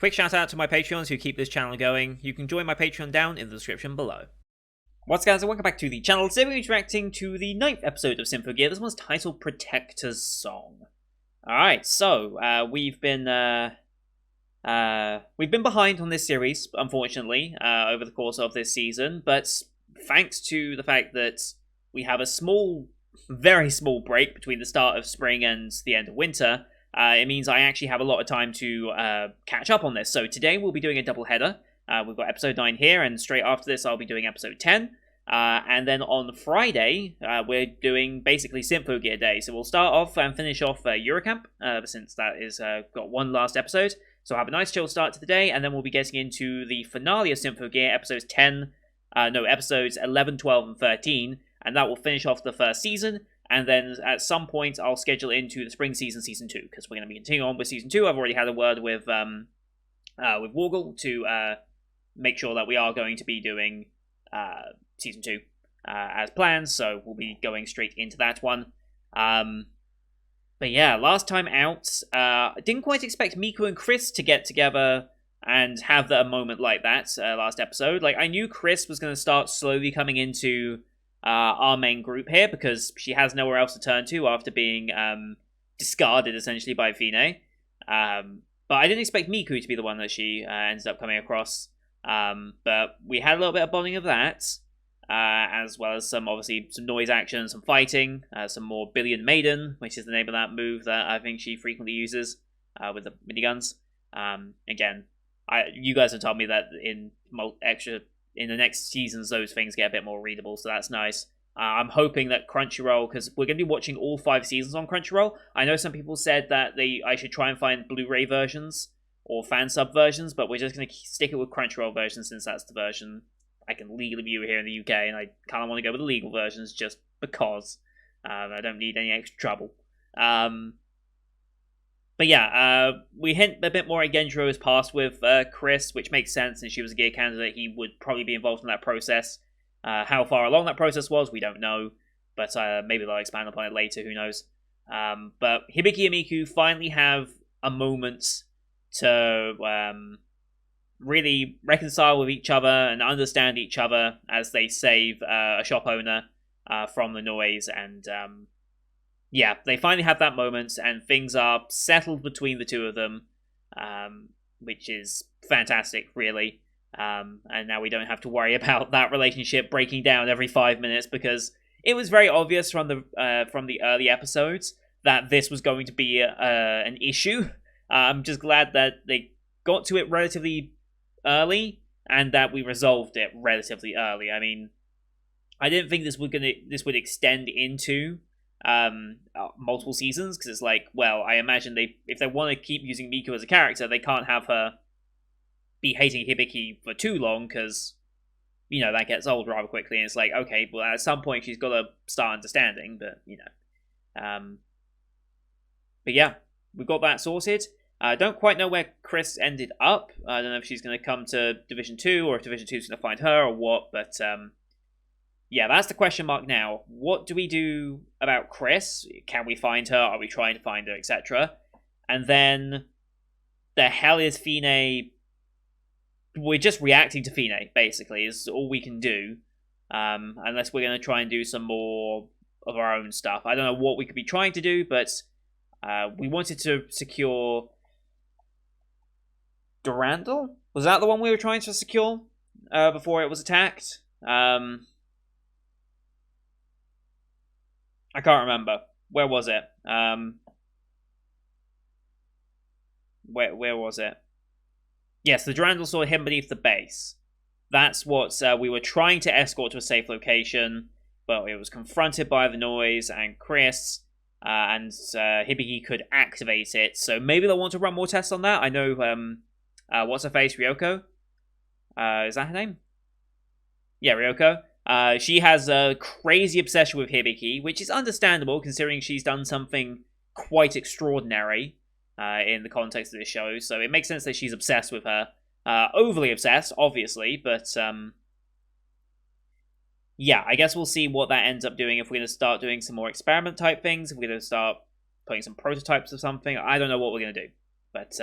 Quick shout out to my Patreons who keep this channel going. You can join my Patreon down in the description below. What's guys, and welcome back to the channel. Today we're interacting to the 9th episode of Symphogear. This one's titled Protector's Song. Alright, so we've been behind on this series, unfortunately, over the course of this season, but thanks to the fact that we have a small, very small break between the start of spring and the end of winter, it means I actually have a lot of time to catch up on this. So today we'll be doing a double header. We've got episode 9 here, and straight after this I'll be doing episode 10. And then on Friday, we're doing basically Symphogear Day. So we'll start off and finish off Eurocamp, since that is got one last episode. So I'll have a nice chill start to the day, and then we'll be getting into the finale of Symphogear, episodes 11, 12, and 13, and that will finish off the first season. And then at some point, I'll schedule into the spring season, season 2, because we're going to be continuing on with season 2. I've already had a word with Worgle to make sure that we are going to be doing season 2 as planned, so we'll be going straight into that one. But yeah, last time out, I didn't quite expect Miku and Chris to get together and have a moment like that last episode. Like, I knew Chris was going to start slowly coming into our main group here, because she has nowhere else to turn to after being discarded, essentially, by Fine. But I didn't expect Miku to be the one that she ended up coming across. But we had a little bit of bonding of that, as well as obviously some noise action, some fighting, some more Billion Maiden, which is the name of that move that I think she frequently uses with the miniguns. Again, you guys have told me that in the next seasons those things get a bit more readable, so that's nice. I'm hoping that Crunchyroll, because we're going to be watching all 5 seasons on Crunchyroll. I know some people said that I should try and find Blu-ray versions or fan sub versions, but we're just going to stick it with Crunchyroll versions, since that's the version I can legally view here in the UK, and I kind of want to go with the legal versions just because I don't need any extra trouble. But yeah, we hint a bit more at Genjiro's past with Chris, which makes sense, since she was a gear candidate. He would probably be involved in that process. How far along that process was, we don't know, but maybe they'll expand upon it later, who knows. But Hibiki and Miku finally have a moment to really reconcile with each other and understand each other as they save a shop owner from the noise, and yeah, they finally have that moment, and things are settled between the two of them, which is fantastic, really. And now we don't have to worry about that relationship breaking down every 5 minutes, because it was very obvious from the early episodes that this was going to be an issue. I'm just glad that they got to it relatively early, and that we resolved it relatively early. I mean, I didn't think this would extend into multiple seasons, because it's like, well, I imagine if they want to keep using Miku as a character, they can't have her be hating Hibiki for too long, because, you know, that gets old rather quickly, and it's like, okay, well, at some point she's got to start understanding, but, you know. But yeah, we've got that sorted. I don't quite know where Chris ended up. I don't know if she's going to come to Division 2, or if Division 2 is going to find her, or what, but yeah, that's the question mark now. What do we do about Chris? Can we find her? Are we trying to find her, etc.? And then, the hell is Fine? We're just reacting to Fine, basically, is all we can do. Unless we're going to try and do some more of our own stuff. I don't know what we could be trying to do, but we wanted to secure Durandal? Was that the one we were trying to secure before it was attacked? I can't remember. Where was it? Where was it? Yes, the Durandal saw him beneath the base. That's what we were trying to escort to a safe location, but it was confronted by the noise and Chris, and Hibiki could activate it. So maybe they'll want to run more tests on that. I know, what's her face? Ryoko? Is that her name? Yeah, Ryoko. She has a crazy obsession with Hibiki, which is understandable considering she's done something quite extraordinary in the context of this show. So it makes sense that she's obsessed with her. Overly obsessed, obviously, but yeah, I guess we'll see what that ends up doing, if we're going to start doing some more experiment type things, if we're going to start putting some prototypes of something. I don't know what we're going to do. But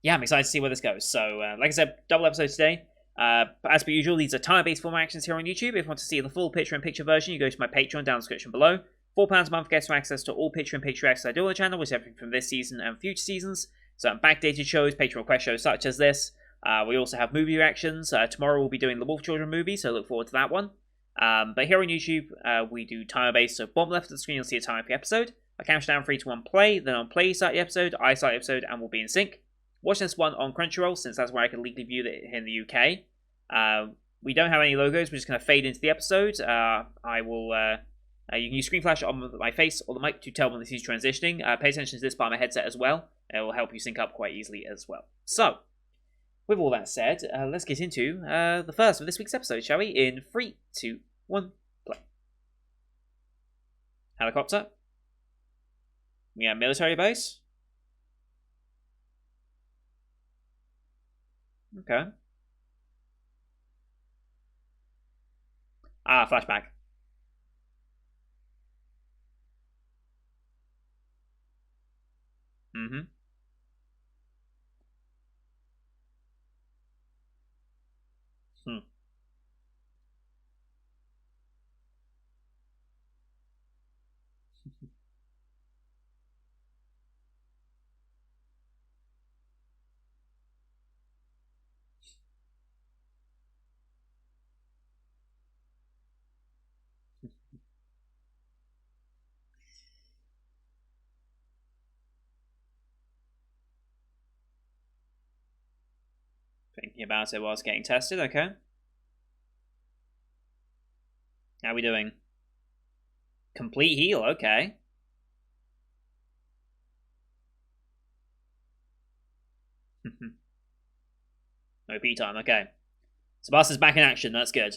yeah, I'm excited to see where this goes. So, like I said, double episode today. As per usual, these are time-based form actions here on YouTube. If you want to see the full picture-in-picture version, you go to my Patreon down in the description below. £4 a month gets you access to all picture-in-picture actions I do on the channel, which is everything from this season and future seasons. So, backdated shows, Patreon request shows such as this. We also have movie reactions. Tomorrow we'll be doing the Wolf Children movie, so look forward to that one. But here on YouTube, we do timer-based, so bottom left of the screen you'll see a timer for the episode. I count down 3 to 1 play, then on play you start the episode, I start the episode, and we'll be in sync. Watch this one on Crunchyroll, since that's where I can legally view it here in the UK. We don't have any logos, we're just going to fade into the episode. I will... you can use screen flash on my face or the mic to tell when this is transitioning. Pay attention to this part of my headset as well. It will help you sync up quite easily as well. So, with all that said, let's get into the first of this week's episode, shall we? In 3, 2, 1, play. Helicopter. We have military base. Okay. Flashback. Mm-hmm. Hmm. Thinking about it whilst getting tested, okay. How are we doing? Complete heal, okay. OP time, okay. Sebastian's back in action, that's good.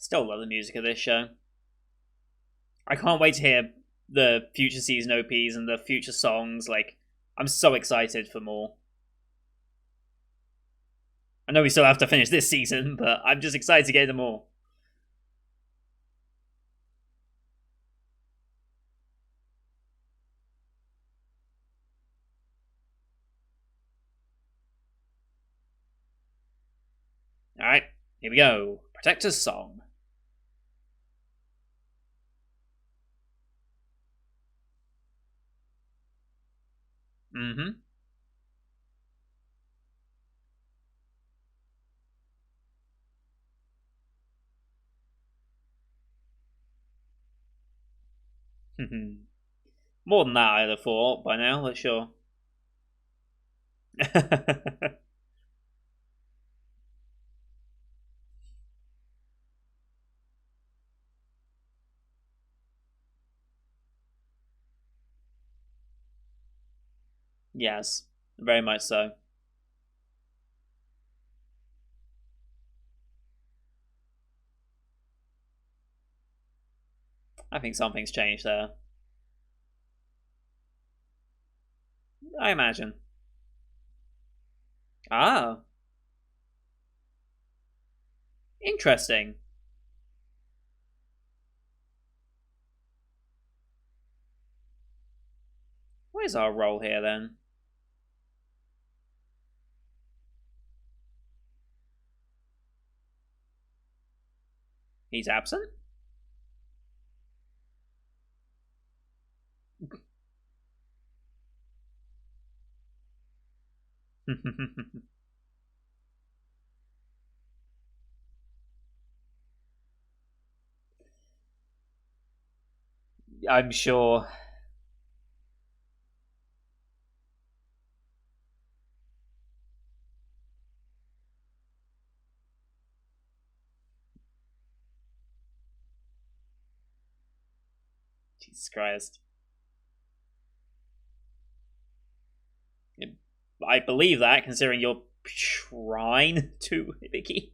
Still love the music of this show. I can't wait to hear the future season OPs and the future songs. Like, I'm so excited for more. I know we still have to finish this season, but I'm just excited to get them all. Alright, here we go. Protector's Song. Mm-hmm. More than that, I'd have thought by now, but sure. Yes, very much so. I think something's changed there. I imagine. Ah, interesting. What is our role here then? He's absent? I'm sure. Jesus Christ. I believe that, considering your shrine to Hibiki.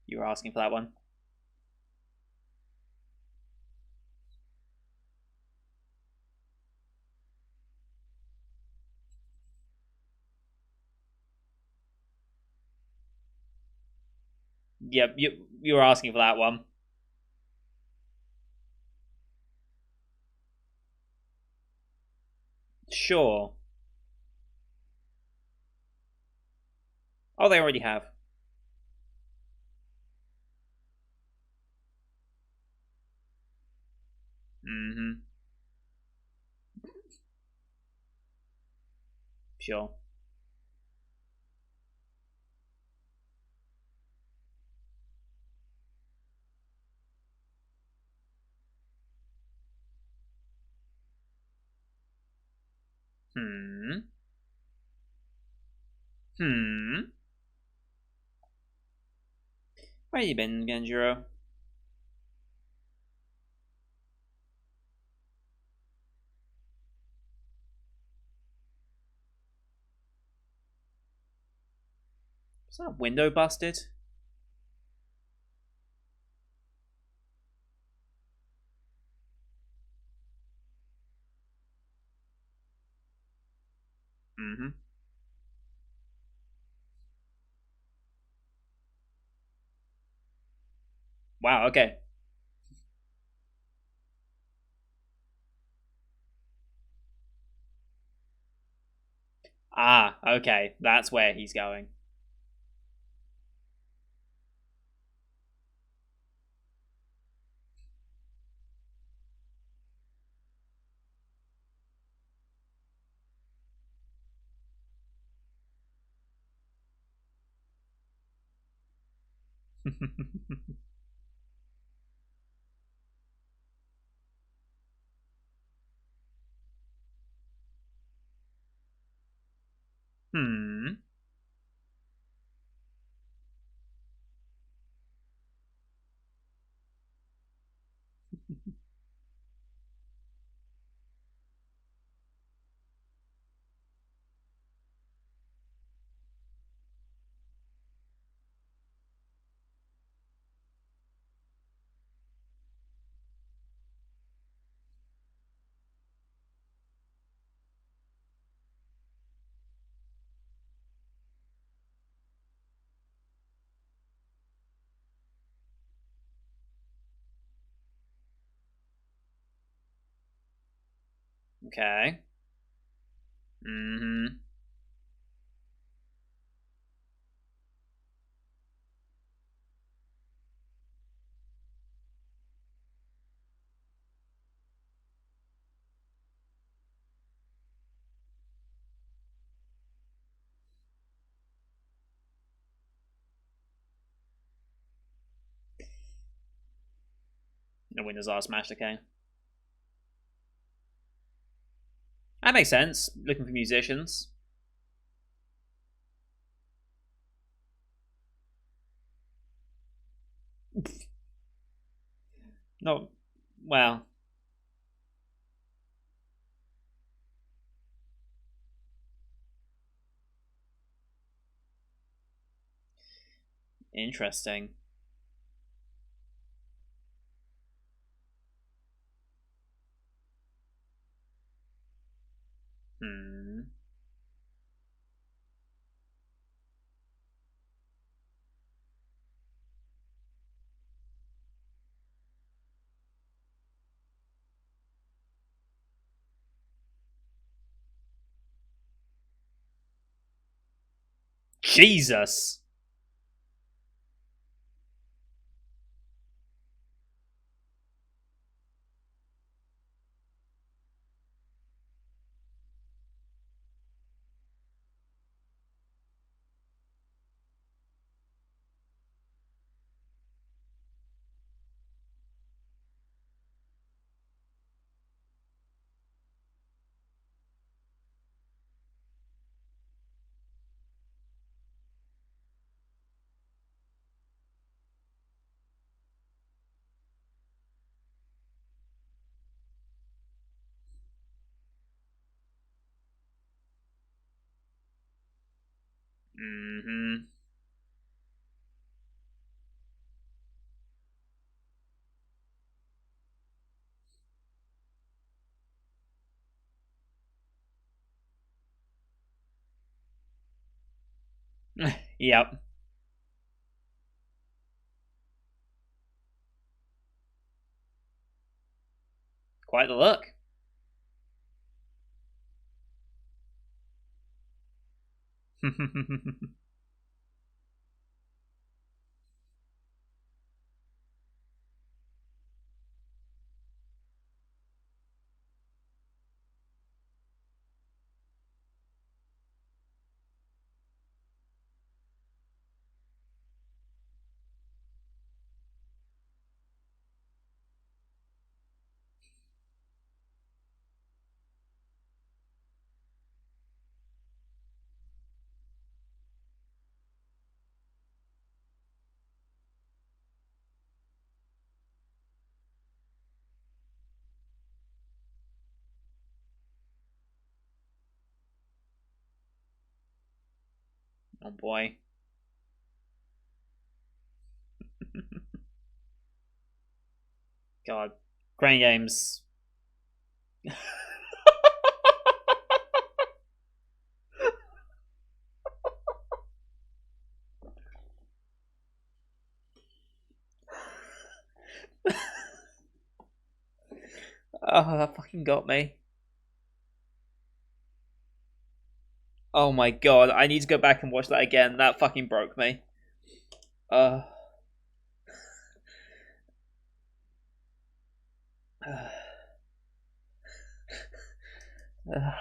You were asking for that one. Yep, you were asking for that one. Sure. Oh, they already have. Mm-hmm. Sure. Hmm. Hmm. Where you been, Genjiro? Is that window busted? Mm-hmm. Wow, okay. Ah, okay. That's where he's going. Hmm. Okay. Mm-hmm. The windows are smashed, okay. That makes sense. Looking for musicians. No, well, interesting. Hmm. Jesus. Mm-hmm. Yep. Quite the look. Oh boy. God. Crane games. Oh, that fucking got me. Oh my god, I need to go back and watch that again. That fucking broke me. Uh, uh, uh.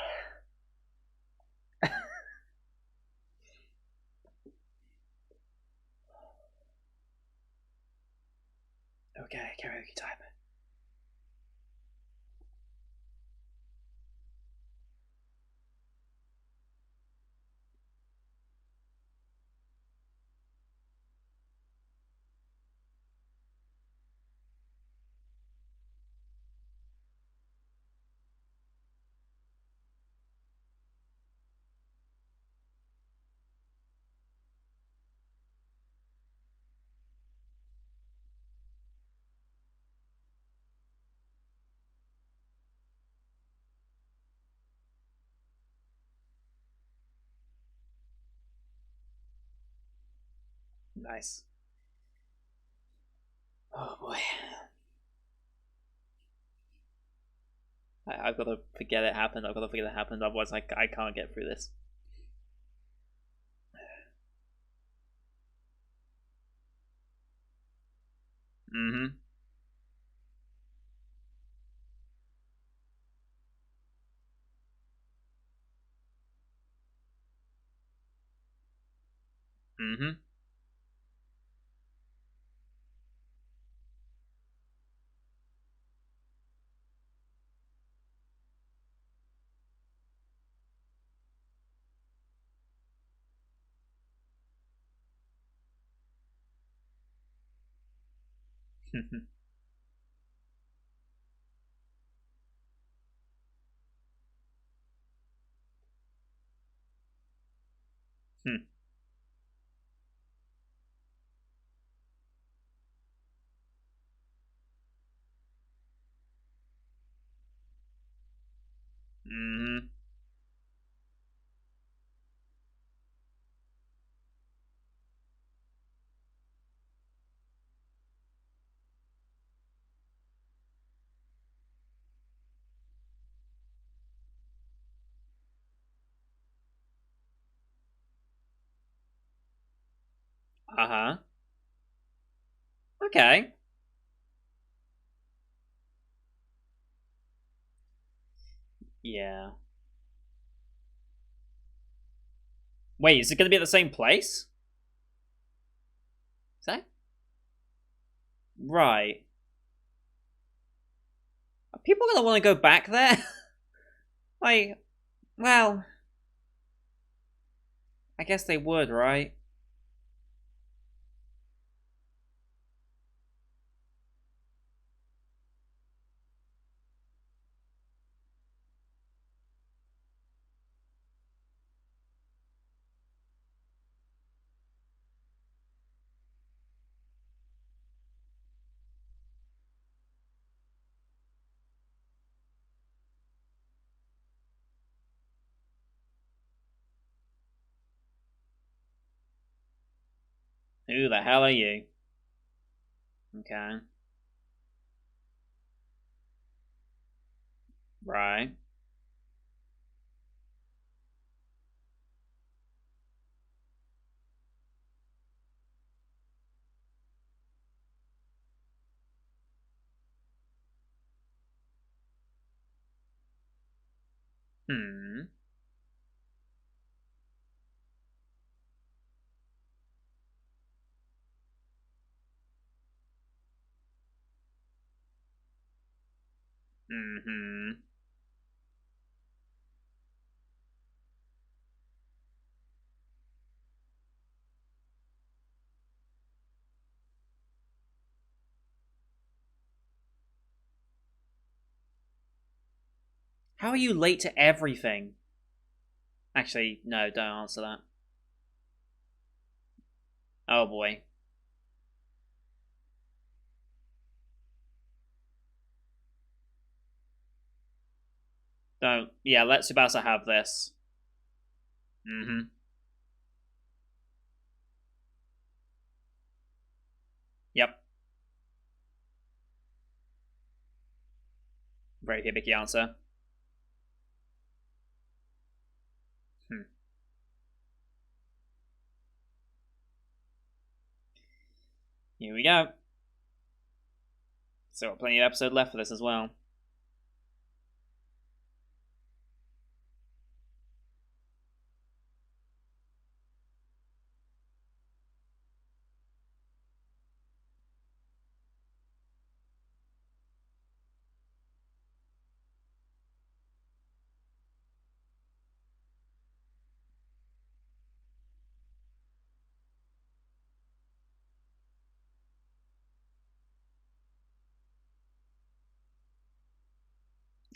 Okay, karaoke time. Nice. Oh boy. I've got to forget it happened. I've got to forget it happened. Otherwise, I can't get through this. Mm-hmm. Mm-hmm. Mm-hmm. Uh-huh. Okay. Yeah. Wait, is it going to be at the same place? Is that right? Are people going to want to go back there? Like, well, I guess they would, right? Who the hell are you? Okay. Right. Hmm. Mm-hmm. How are you late to everything? Actually, no, don't answer that. Oh boy. Don't. Yeah, let Tsubasa have this. Mm-hmm. Yep. Very hibiki answer. Hmm. Here we go. So, plenty of episode left for this as well.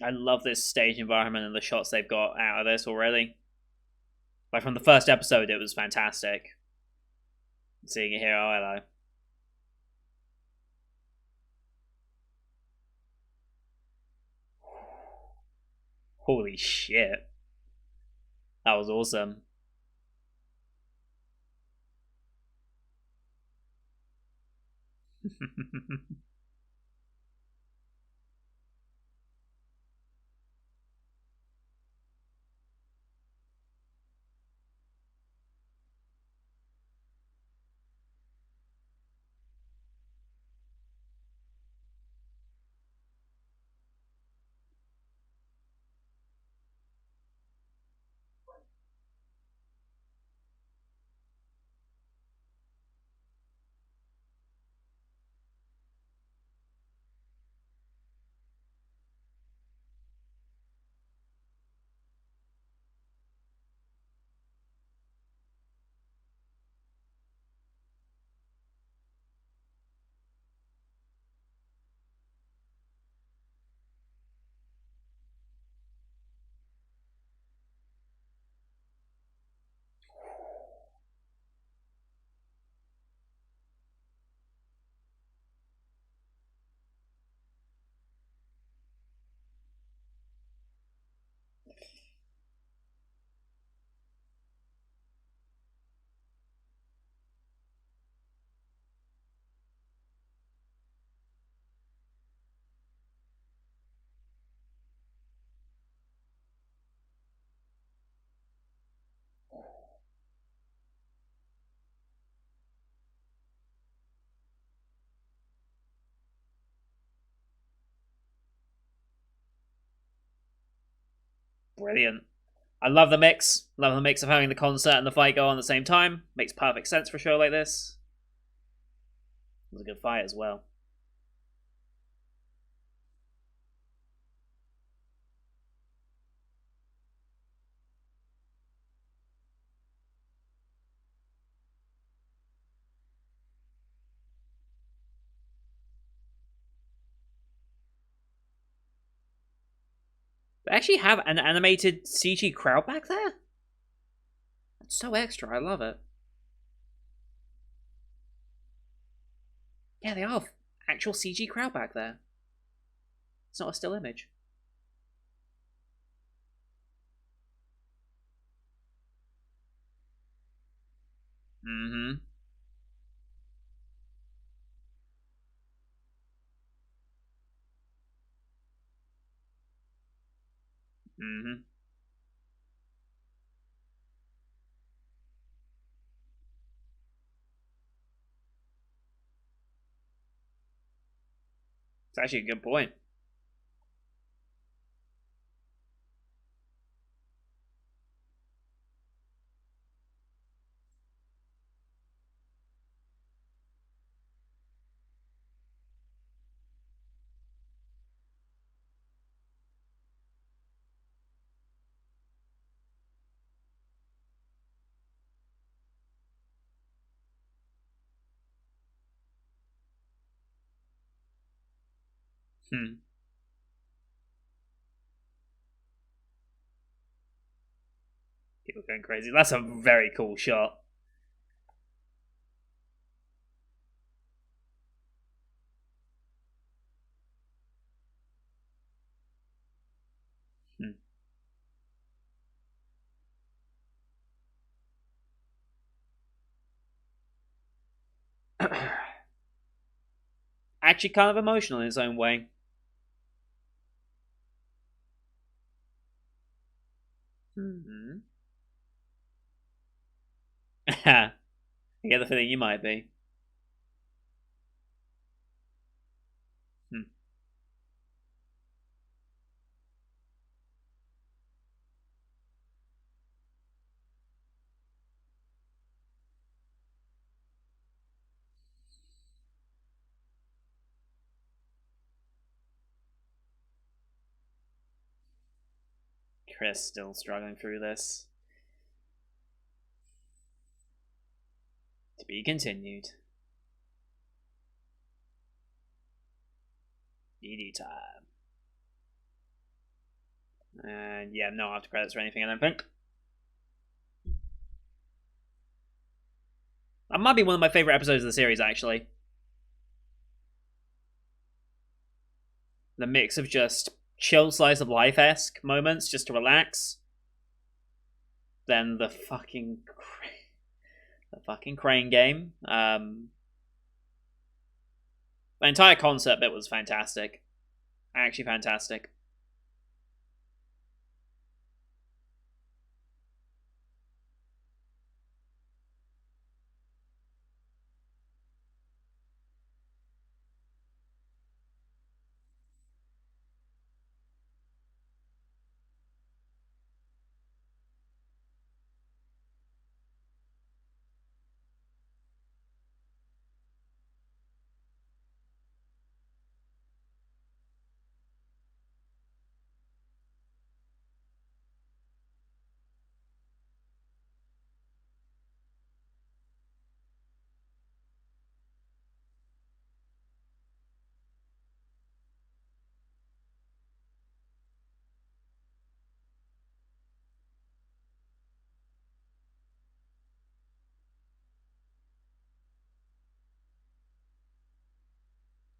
I love this stage environment and the shots they've got out of this already. Like from the first episode, it was fantastic. Seeing it here, oh hello. Holy shit. That was awesome. Brilliant. I love the mix. Love the mix of having the concert and the fight go on at the same time. Makes perfect sense for a show like this. It was a good fight as well. They actually have an animated CG crowd back there? That's so extra. I love it. Yeah, they have actual CG crowd back there. It's not a still image. Mm-hmm. Mm-hmm. It's actually a good point. Hmm. People going crazy. That's a very cool shot. Hmm. Actually, kind of emotional in its own way. Hmm. I get the feeling you might be. Hmm. Chris still struggling through this. To be continued. ED time. And yeah, no after credits or anything, I don't think. That might be one of my favorite episodes of the series, actually. The mix of just chill slice of life esque moments just to relax. Then the fucking crane game. The entire concept bit was fantastic. Actually fantastic.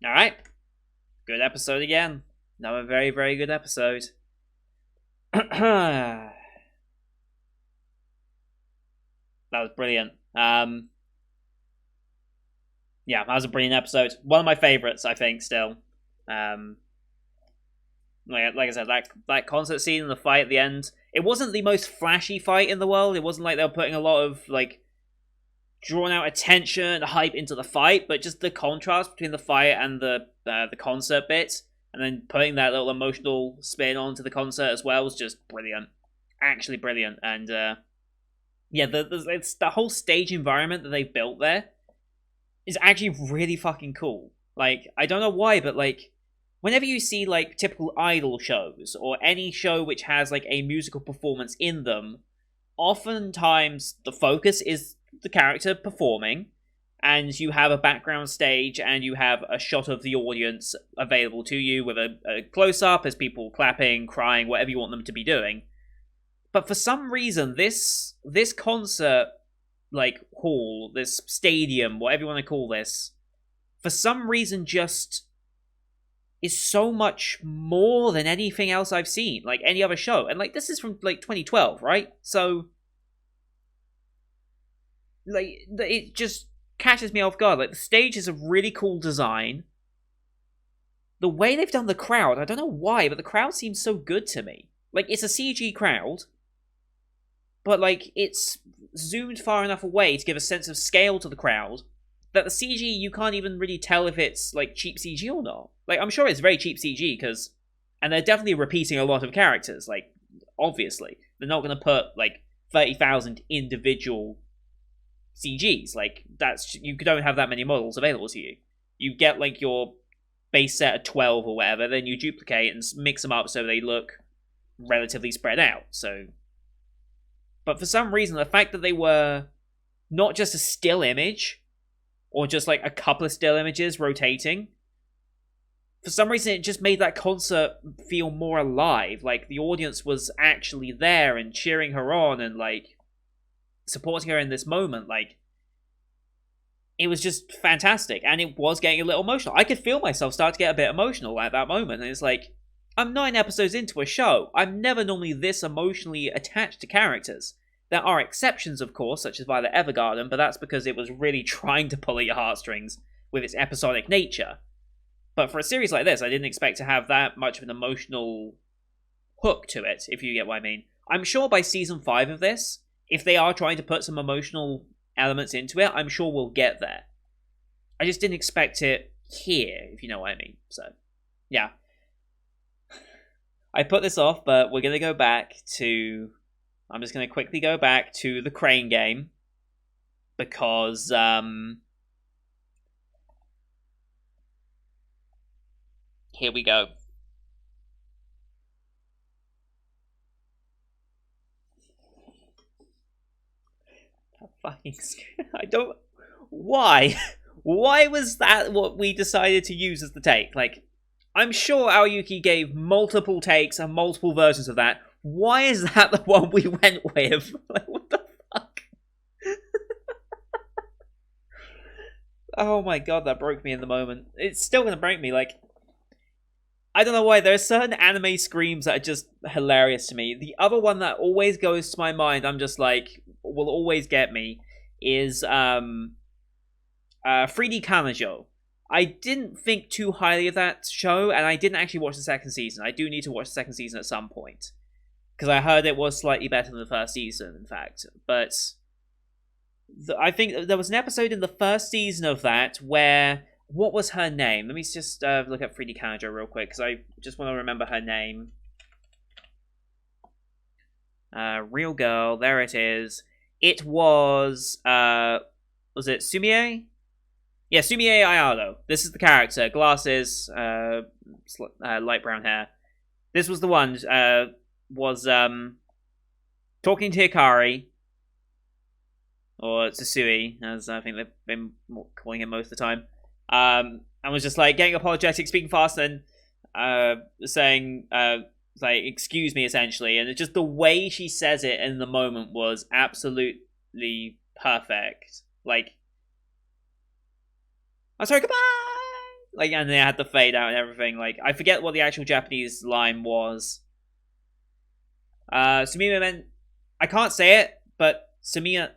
Alright. Good episode again. Another very, very good episode. That was brilliant. Yeah, that was a brilliant episode. One of my favorites, I think, still. Um, like I said, that concert scene and the fight at the end, it wasn't the most flashy fight in the world. It wasn't like they were putting a lot of like drawn out attention and hype into the fight, but just the contrast between the fight and the concert bit, and then putting that little emotional spin onto the concert as well was just brilliant. Actually brilliant. And yeah, it's the whole stage environment that they built there is actually really fucking cool. Like, I don't know why, but like, whenever you see like typical idol shows or any show which has like a musical performance in them, oftentimes the focus is the character performing, and you have a background stage and you have a shot of the audience available to you with a close up as people clapping, crying, whatever you want them to be doing. But for some reason, this concert like hall, this stadium, whatever you want to call this, for some reason just is so much more than anything else I've seen, like any other show. And like this is from like 2012, right? So like it just catches me off guard. Like the stage is a really cool design. The way they've done the crowd, I don't know why, but the crowd seems so good to me. like, it's a CG crowd, but, like, it's zoomed far enough away to give a sense of scale to the crowd that the CG, you can't even really tell if it's, like, cheap CG or not. Like, I'm sure it's very cheap CG, because... And they're definitely repeating a lot of characters, like, obviously. They're not going to put, like, 30,000 individual CGs. Like, that's... You don't have that many models available to you. You get, like, your base set of 12 or whatever, then you duplicate and mix them up so they look relatively spread out, so... But for some reason, the fact that they were not just a still image, or just like a couple of still images rotating, for some reason it just made that concert feel more alive. Like, the audience was actually there and cheering her on and, like, supporting her in this moment. Like, it was just fantastic, and it was getting a little emotional. I could feel myself start to get a bit emotional at that moment, and it's like, I'm 9 episodes into a show. I'm never normally this emotionally attached to characters. There are exceptions, of course, such as Violet Evergarden, but that's because it was really trying to pull at your heartstrings with its episodic nature. But for a series like this, I didn't expect to have that much of an emotional hook to it, if you get what I mean. I'm sure by season 5 of this, if they are trying to put some emotional elements into it, I'm sure we'll get there. I just didn't expect it here, if you know what I mean. So, yeah. I put this off, but we're going to go back to... I'm just going to quickly go back to the crane game. Because, here we go. Fucking... I don't... Why? Why was that what we decided to use as the take? Like... I'm sure Aoyuki gave multiple takes and multiple versions of that. Why is that the one we went with? Like, what the fuck? Oh my god, that broke me in the moment. It's still gonna break me, like... I don't know why, there are certain anime screams that are just hilarious to me. The other one that always goes to my mind, I'm just like, will always get me, is 3D Kanajo. I didn't think too highly of that show, and I didn't actually watch the second season. I do need to watch the second season at some point. Because I heard it was slightly better than the first season, in fact. But I think there was an episode in the first season of that where... What was her name? Let me just look up 3D Kanajo real quick, because I just want to remember her name. Real girl, there it is. It was it Sumie? Yeah, Sumie Ayado. This is the character. Glasses, light brown hair. This was the one, was talking to Hikari, or Tsusui, as I think they've been calling him most of the time, and was just like getting apologetic, speaking fast, and saying, like, excuse me, essentially, and it's just the way she says it in the moment was absolutely perfect. Like, I'm sorry, goodbye! Like, and they had the fade out and everything. Like, I forget what the actual Japanese line was. Sumima meant... I can't say it, but Sumimasen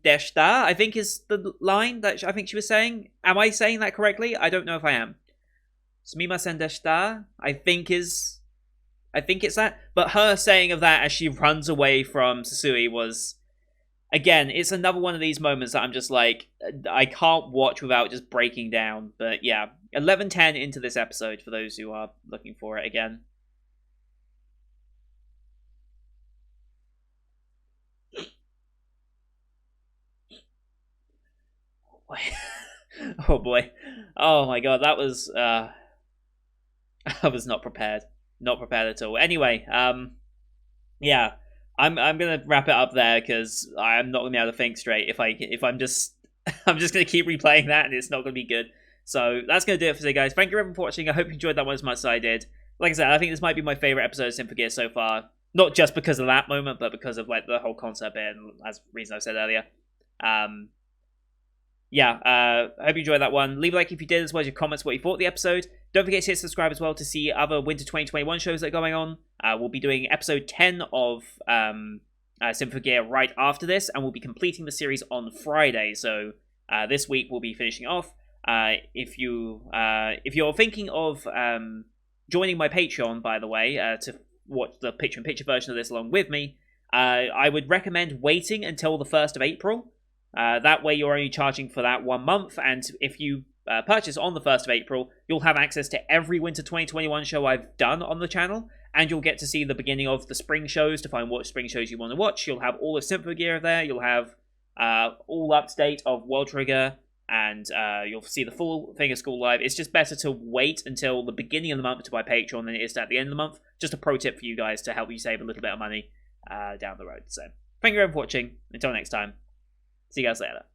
deshita, I think is the line that I think she was saying. Am I saying that correctly? I don't know if I am. Sumimasen deshita, I think it's that. But her saying of that as she runs away from Susui was... Again, it's another one of these moments that I'm just like, I can't watch without just breaking down. But yeah, 11:10 into this episode for those who are looking for it again. Oh boy. Oh my god, that was... I was not prepared. Not prepared at all. Anyway, yeah. I'm gonna wrap it up there because I'm not gonna be able to think straight if I'm just I'm just gonna keep replaying that and it's not gonna be good. So that's gonna do it for today, guys. Thank you everyone for watching. I hope you enjoyed that one as much as I did. Like I said, I think this might be my favorite episode of Symphogear so far. Not just because of that moment, but because of like the whole concept bit and as reason I said earlier. Yeah, I hope you enjoyed that one. Leave a like if you did, as well as your comments what you thought of the episode. Don't forget to hit subscribe as well to see other Winter 2021 shows that are going on. We'll be doing episode 10 of Symphogear right after this, and we'll be completing the series on Friday. So this week we'll be finishing off. If you're thinking of joining my Patreon, by the way, to watch the picture-in-picture version of this along with me, I would recommend waiting until the 1st of April. That way you're only charging for that 1 month, and if you purchase on the 1st of April, you'll have access to every Winter 2021 show I've done on the channel, and you'll get to see the beginning of the spring shows to find what spring shows you want to watch. You'll have all of Symphogear there, you'll have all up-to-date of World Trigger, and you'll see the full Finger School Live. It's just better to wait until the beginning of the month to buy Patreon than it is at the end of the month. Just a pro tip for you guys to help you save a little bit of money down the road. So, thank you everyone for watching. Until next time, see you guys later.